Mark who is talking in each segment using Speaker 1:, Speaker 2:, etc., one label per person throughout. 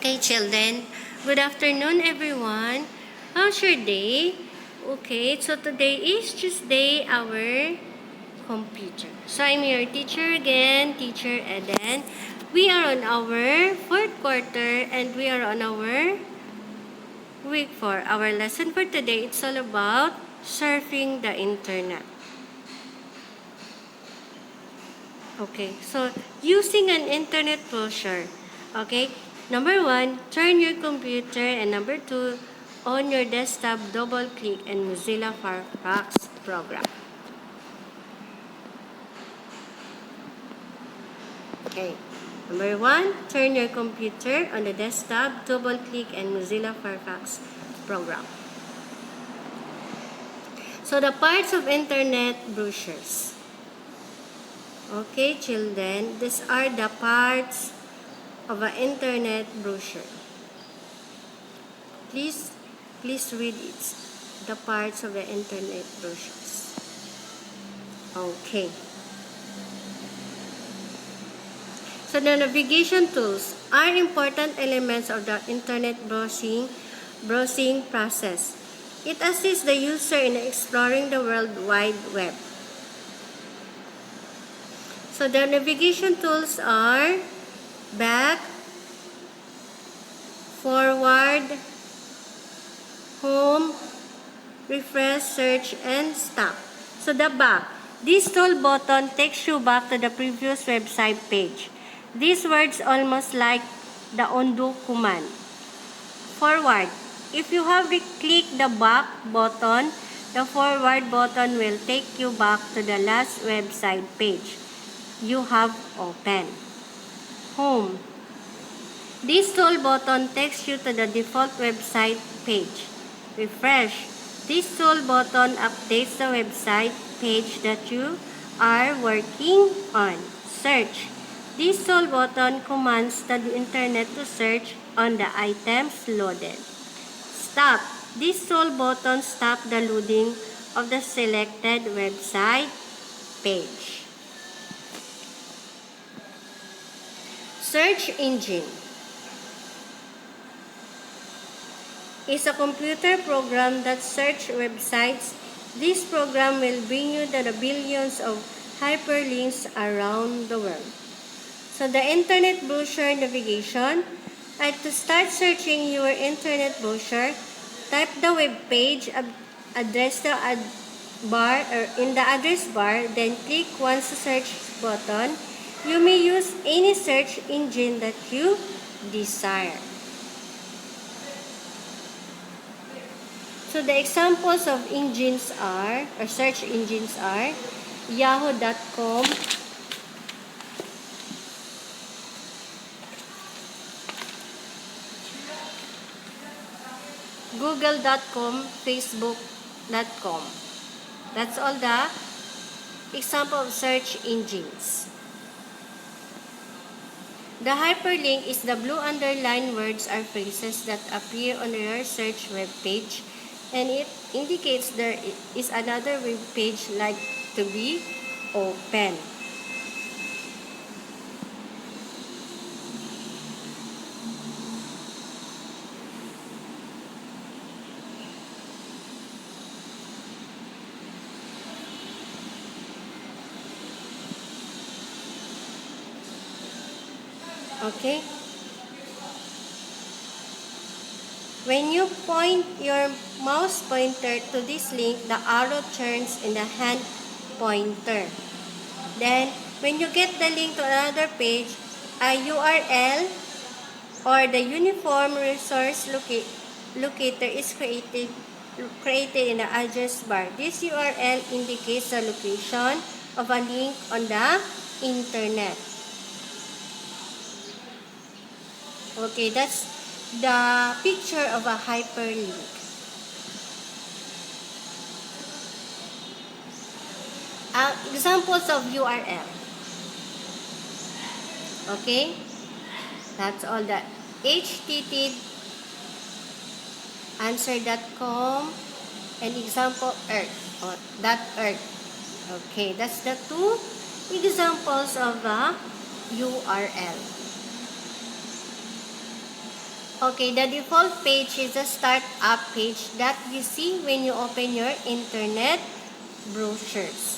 Speaker 1: Okay, children. Good afternoon, everyone. How's your day? Okay, so today is Tuesday, our computer. So I'm your teacher again, Teacher Eden. We are on our fourth quarter and we are on our week 4. Our lesson for today, it's all about surfing the internet. Okay, so using an internet browser. Okay, number 1, turn your computer, and number 2, on your desktop, double-click and Mozilla Firefox program. Okay, number 1, turn your computer on the desktop, double-click and Mozilla Firefox program. So the parts of internet brochures. Okay, children, these are the parts of an internet brochure. Please read it. The parts of the internet brochures. Okay. So the navigation tools are important elements of the internet browsing process. It assists the user in exploring the World Wide Web. So the navigation tools are back, forward, home, refresh, search, and stop. So the back. This tool button takes you back to the previous website page. These words almost like the undo command. Forward. If you have clicked the back button, the forward button will take you back to the last website page you have opened. Home. This tool button takes you to the default website page. Refresh. This tool button updates the website page that you are working on. Search. This tool button commands the internet to search on the items loaded. Stop. This tool button stops the loading of the selected website page. Search engine is a computer program that searches websites. This program will bring you to the billions of hyperlinks around the world. So the internet browser navigation. To start searching your internet browser, type the web page address the bar or in the address bar, then click once the search button. You may use any search engine that you desire. So the examples of engines are, or search engines are, yahoo.com, google.com, facebook.com. That's all the example of search engines. The hyperlink is the blue underlined words or phrases that appear on your search web page, and it indicates there is another web page like to be open. Okay? When you point your mouse pointer to this link, the arrow turns in the hand pointer. Then, when you get the link to another page, a URL or the Uniform Resource Locator is created in the address bar. This URL indicates the location of a link on the internet. Okay, that's the picture of a hyperlink. Examples of URL. Okay, that's all that. http answer.com and example earth or .earth. Okay, that's the two examples of a URL. Okay, the default page is the startup page that you see when you open your internet brochures.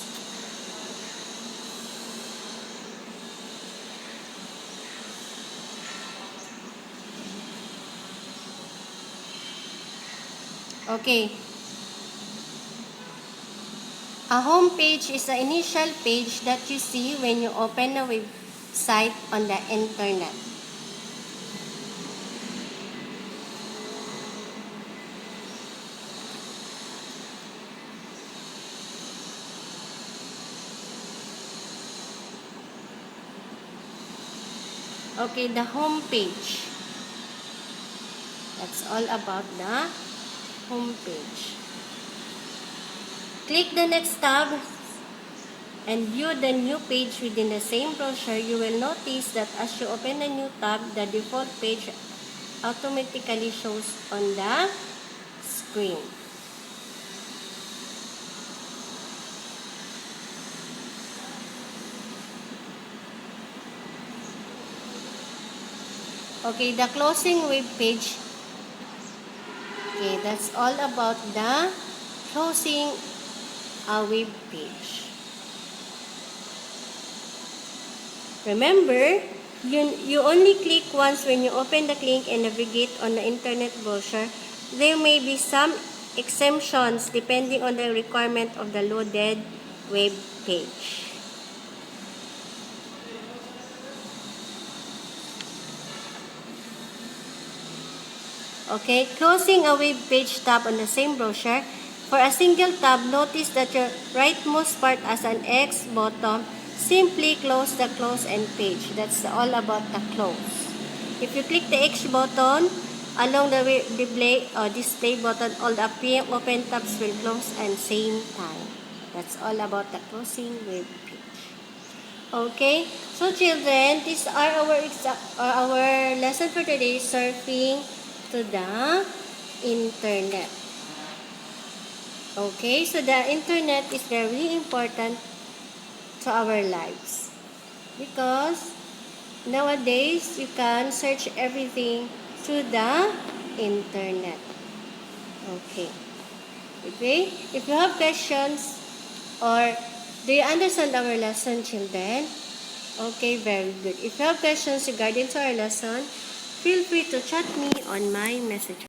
Speaker 1: Okay. A home page is the initial page that you see when you open a website on the internet. Okay, the home page. That's all about the home page. Click the next tab and view the new page within the same brochure. You will notice that as you open a new tab, the default page automatically shows on the screen. Okay, the closing web page. Okay, that's all about the closing a web page. Remember, you only click once when you open the link and navigate on the internet brochure. There may be some exemptions depending on the requirement of the loaded web page. Okay, closing a web page tab on the same brochure. For a single tab, notice that your rightmost part has an X button. Simply close the close end page. That's all about the close. If you click the X button along the display button, all the appearing open tabs will close at the same time. That's all about the closing web page. Okay, so children, these are our lesson for today, surfing to the internet. Okay, so the internet is very important to our lives because nowadays you can search everything through the internet. Okay. Okay, if you have questions or do you understand our lesson, children? Okay, very good. If you have questions regarding to our lesson, feel free to chat me on my message.